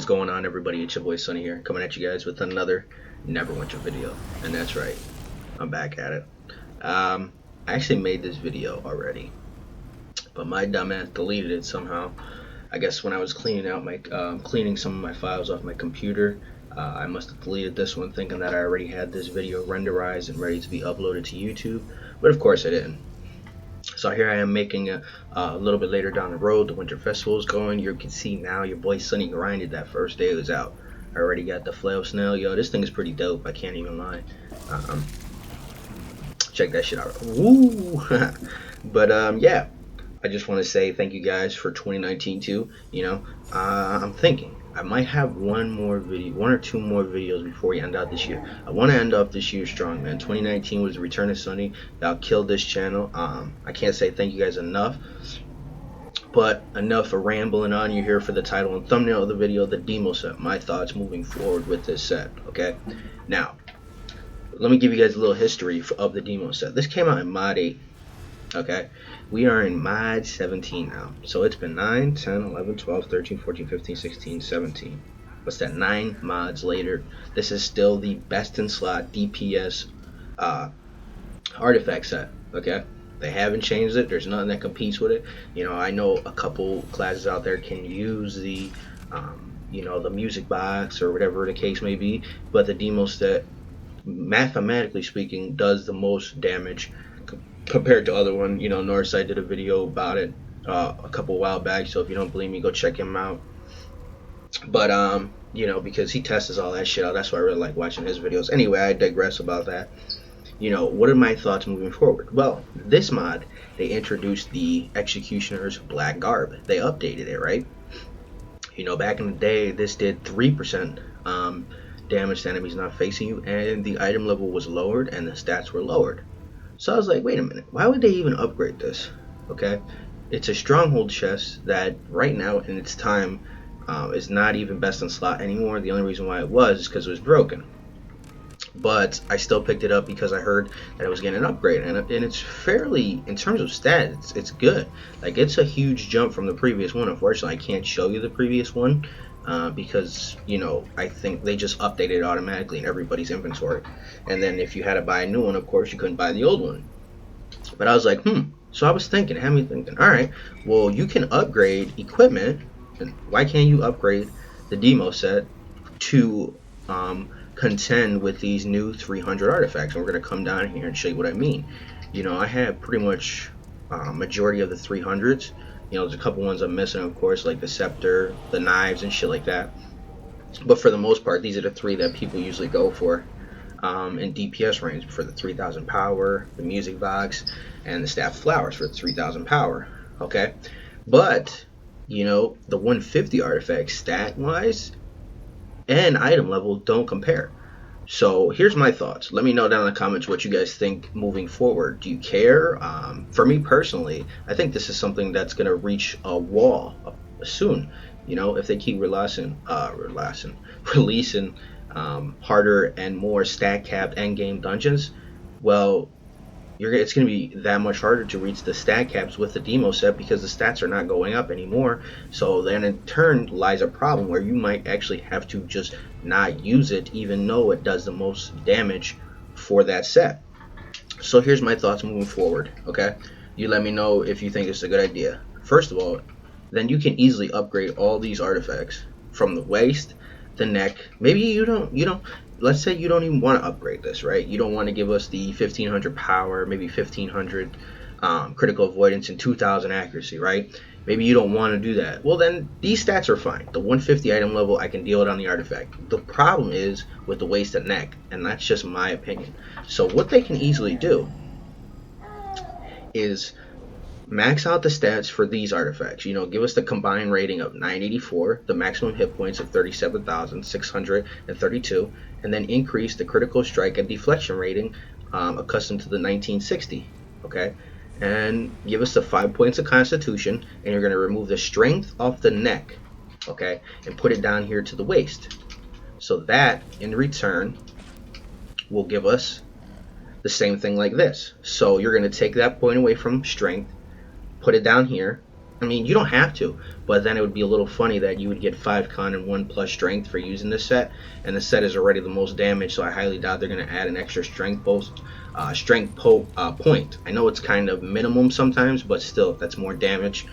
going on, everybody? It's your boy Sonny here, coming at you guys with another Neverwinter video. And that's right, I'm back at it. I actually made this video already, but my dumbass deleted it somehow. I guess when I was cleaning out my cleaning some of my files off my computer, I must have deleted this one thinking that I already had this video renderized and ready to be uploaded to YouTube, but of course I didn't. So here I am making a little bit later down the road. The winter festival is going. You can see now your boy Sonny grinded that first day it was out. I already got the flail snail. Yo, this thing is pretty dope. I can't even lie. Check that shit out. Woo! But yeah, I just want to say thank you guys for 2019 too. You know, I'm thinking I might have one or two more videos before we end out this year. I want to end off this year strong, man. 2019 was the return of Sonny. That killed this channel. I can't say thank you guys enough, but enough of rambling on. You're here for the title and thumbnail of the video, the demo set. My thoughts moving forward with this set. Okay, now let me give you guys a little history of the demo set. This came out in mod 8. Okay, we are in mod 17 now, so it's been 9, 10, 11, 12, 13, 14, 15, 16, 17. What's that? 9 mods later. This is still the best in slot DPS artifact set. Okay, they haven't changed it. There's nothing that competes with it. You know, I know a couple classes out there can use the you know, the music box or whatever the case may be, but the demo set, mathematically speaking, does the most damage compared to other one. You know, Northside did a video about it a couple while back, so if you don't believe me, go check him out. But you know, because he tests all that shit out, that's why I really like watching his videos. Anyway, I digress about that. You know, what are my thoughts moving forward? Well, this mod, they introduced the Executioner's Black Garb. They updated it, right? You know, back in the day, this did 3% damage to enemies not facing you, and the item level was lowered and the stats were lowered. So I was like, wait a minute, why would they even upgrade this? Okay, it's a stronghold chest that right now in its time is not even best in slot anymore. The only reason why it was is because it was broken. But I still picked it up because I heard that it was getting an upgrade, and it's fairly, in terms of stats, it's good. Like, it's a huge jump from the previous one. Unfortunately, I can't show you the previous one because, you know, I think they just updated it automatically in everybody's inventory. And then if you had to buy a new one, of course, you couldn't buy the old one. But I was like, So I was thinking, had me thinking, all right, well, you can upgrade equipment, and why can't you upgrade the demo set to contend with these new 300 artifacts? And we're going to come down here and show you what I mean. You know, I have pretty much majority of the 300s. You know, there's a couple ones I'm missing, of course, like the scepter, the knives, and shit like that. But for the most part, these are the 3 that people usually go for in DPS range, for the 3000 power, the music box, and the staff flowers for the 3000 power. Okay, but you know, the 150 artifacts stat-wise and item level don't compare. So here's my thoughts. Let me know down in the comments what you guys think moving forward. Do you care? For me personally, I think this is something that's going to reach a wall soon. You know, if they keep releasing harder and more stat capped endgame dungeons, well, it's going to be that much harder to reach the stat caps with the demo set because the stats are not going up anymore. So then in turn lies a problem where you might actually have to just not use it even though it does the most damage for that set. So here's my thoughts moving forward. Okay, you let me know if you think it's a good idea. First of all, then you can easily upgrade all these artifacts from the waist, the neck. Maybe you don't let's say you don't even want to upgrade this, right? You don't want to give us the 1500 power, maybe 1500 critical avoidance and 2000 accuracy, right? Maybe you don't want to do that. Well, then these stats are fine. The 150 item level, I can deal it on the artifact. The problem is with the waist and neck, and that's just my opinion. So what they can easily do is max out the stats for these artifacts. You know, give us the combined rating of 984, the maximum hit points of 37,632, and then increase the critical strike and deflection rating accustomed to the 1960. Okay, and give us the 5 points of constitution, and you're going to remove the strength off the neck, okay, and put it down here to the waist. So that in return will give us the same thing like this. So you're going to take that point away from strength, put it down here, I mean, you don't have to, but then it would be a little funny that you would get 5 con and 1 plus strength for using this set, and the set is already the most damage, so I highly doubt they're going to add an extra point. I know it's kind of minimum sometimes, but still, that's more damage.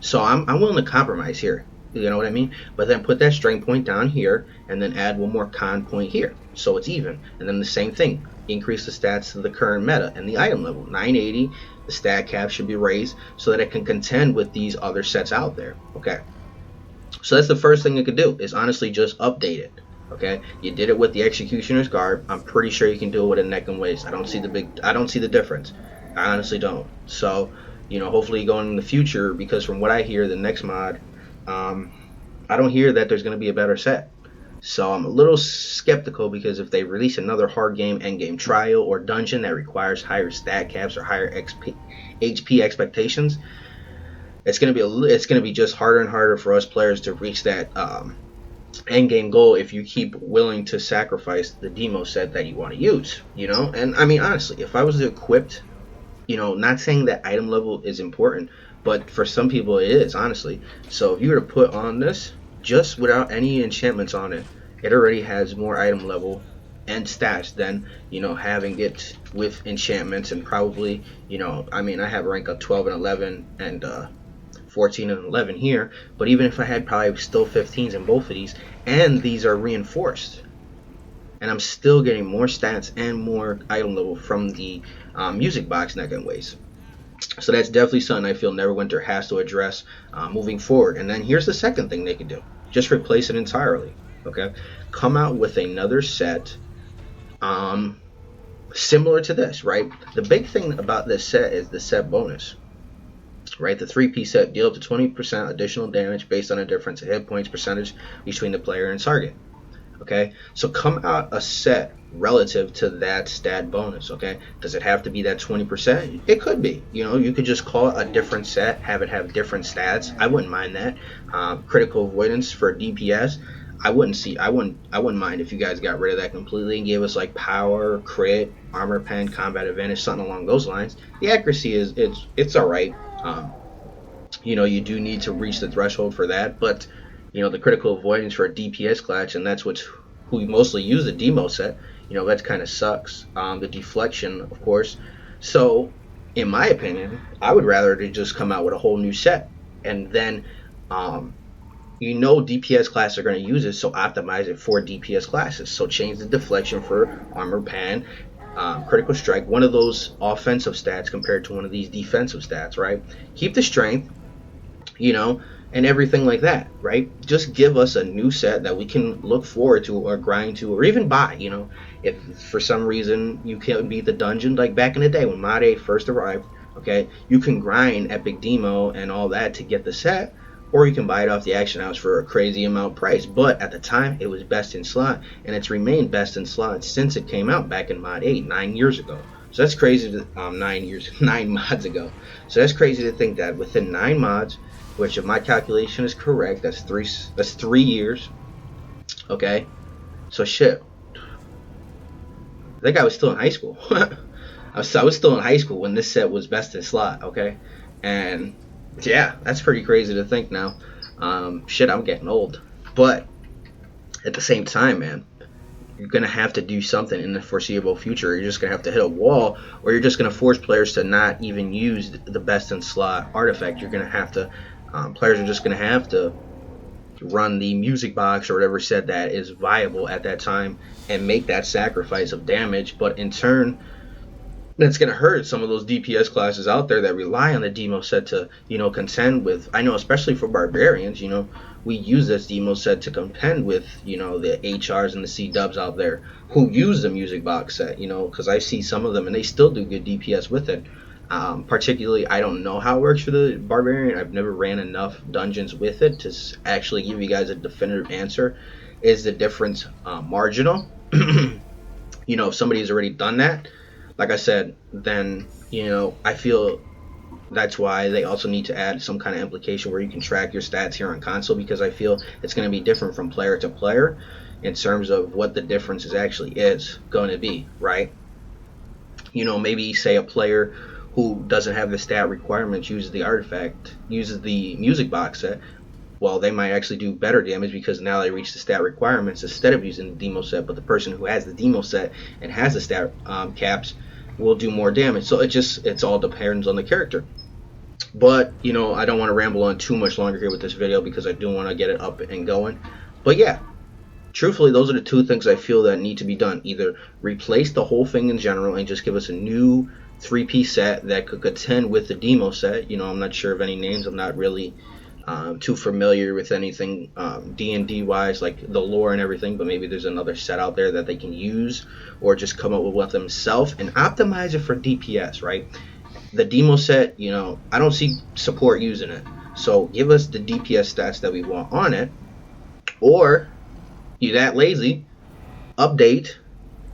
So I'm willing to compromise here. You know what I mean? But then put that strength point down here, and then add one more con point here, so it's even. And then the same thing, increase the stats to the current meta and the item level. 980, the stat cap should be raised so that it can contend with these other sets out there. Okay, so that's the first thing you could do, is honestly just update it. Okay, you did it with the Executioner's Garb. I'm pretty sure you can do it with a neck and waist. I don't see the difference. I honestly don't. So, hopefully going in the future, because from what I hear, the next mod, I don't hear that there's going to be a better set. So I'm a little skeptical, because if they release another hard game, end game trial, or dungeon that requires higher stat caps or higher HP expectations, it's gonna be just harder and harder for us players to reach that end game goal if you keep willing to sacrifice the demo set that you want to use. And I mean, honestly, if I was equipped, not saying that item level is important, but for some people it is, honestly. So if you were to put on this just without any enchantments on it, it already has more item level and stats than having it with enchantments. And probably, I mean, I have rank of 12 and 11 and 14 and 11 here, but even if I had probably still 15s in both of these, and these are reinforced, and I'm still getting more stats and more item level from the music box neck and waist. So that's definitely something I feel Neverwinter has to address moving forward. And then here's the second thing they can do: just replace it entirely. Okay, come out with another set similar to this, right? The big thing about this set is the set bonus, right? The 3-piece set, deal up to 20% additional damage based on a difference in hit points percentage between the player and target. Okay, so come out a set relative to that stat bonus. Okay, does it have to be that 20%? It could be. You could just call it a different set, have it have different stats. I wouldn't mind that. Critical avoidance for DPS, I wouldn't mind if you guys got rid of that completely and gave us like power, crit, armor pen, combat advantage, something along those lines. The accuracy it's all right. You do need to reach the threshold for that, but the critical avoidance for a DPS class, and that's who we mostly use the demo set, that kind of sucks. The deflection, of course. So, in my opinion, I would rather they just come out with a whole new set, and then, DPS classes are going to use it, so optimize it for DPS classes. So change the deflection for armor pan, critical strike, one of those offensive stats compared to one of these defensive stats, right? Keep the strength, and everything like that, right? Just give us a new set that we can look forward to or grind to or even buy. If for some reason you can't beat the dungeon, like back in the day when Mod 8 first arrived, okay, you can grind Epic Demo and all that to get the set, or you can buy it off the action house for a crazy amount price. But at the time, it was best in slot, and it's remained best in slot since it came out back in Mod 8 9 years ago. So that's crazy. 9 mods ago. So that's crazy to think that within 9 mods, which if my calculation is correct, that's 3 years. Okay, so shit. I think I was still in high school. I was still in high school when this set was best in slot. Okay, and yeah, that's pretty crazy to think now. Shit, I'm getting old. But at the same time, man, you're going to have to do something in the foreseeable future. You're just going to have to hit a wall, or you're just going to force players to not even use the best in slot artifact. You're going to have to, players are just going to have to run the music box or whatever set that is viable at that time and make that sacrifice of damage. But in turn, that's going to hurt some of those DPS classes out there that rely on the demo set to, contend with. I know, especially for barbarians, we use this demo set to contend with, the HRs and the C-dubs out there who use the music box set, because I see some of them and they still do good DPS with it. Particularly, I don't know how it works for the barbarian. I've never ran enough dungeons with it to actually give you guys a definitive answer. Is the difference marginal? If somebody's already done that, like I said, then, I feel that's why they also need to add some kind of implication where you can track your stats here on console, because I feel it's going to be different from player to player in terms of what the difference actually is going to be, right? Maybe say a player who doesn't have the stat requirements uses the artifact, uses the music box set, well, they might actually do better damage because now they reach the stat requirements instead of using the demo set. But the person who has the demo set and has the stat caps will do more damage. So it's all depends on the character. But I don't want to ramble on too much longer here with this video because I do want to get it up and going. But yeah, truthfully, those are the two things I feel that need to be done. Either replace the whole thing in general and just give us a new three-piece set that could contend with the demo set. I'm not sure of any names. I'm not really too familiar with anything D&D wise, like the lore and everything, but maybe there's another set out there that they can use or just come up with one themselves and optimize it for DPS, right? The demo set, I don't see support using it. So give us the DPS stats that we want on it, or you that lazy, update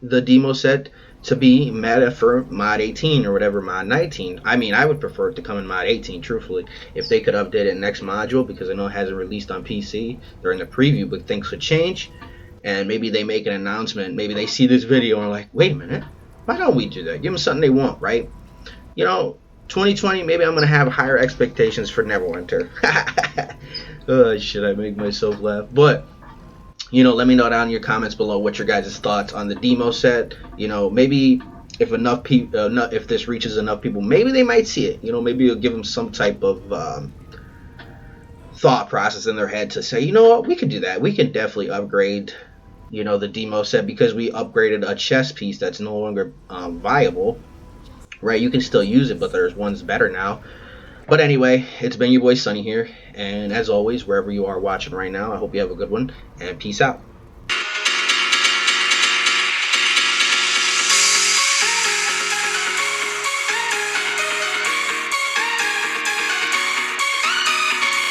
the demo set to be meta for mod 18 or whatever, mod 19. I mean, I would prefer it to come in mod 18, truthfully, if they could update it next module, because I know it hasn't released on PC during the preview, but things could change, and maybe they make an announcement. Maybe they see this video and are like, wait a minute, why don't we do that? Give them something they want, right? 2020, maybe I'm going to have higher expectations for Neverwinter. Oh, should I make myself laugh? But let me know down in your comments below what your guys' thoughts on the demo set. Maybe if enough people, if this reaches enough people, maybe they might see it. Maybe it'll give them some type of thought process in their head to say, what, we could do that. We can definitely upgrade, the demo set because we upgraded a chess piece that's no longer viable. Right? You can still use it, but there's ones better now. But anyway, it's been your boy Sonny here, and as always, wherever you are watching right now, I hope you have a good one, and peace out.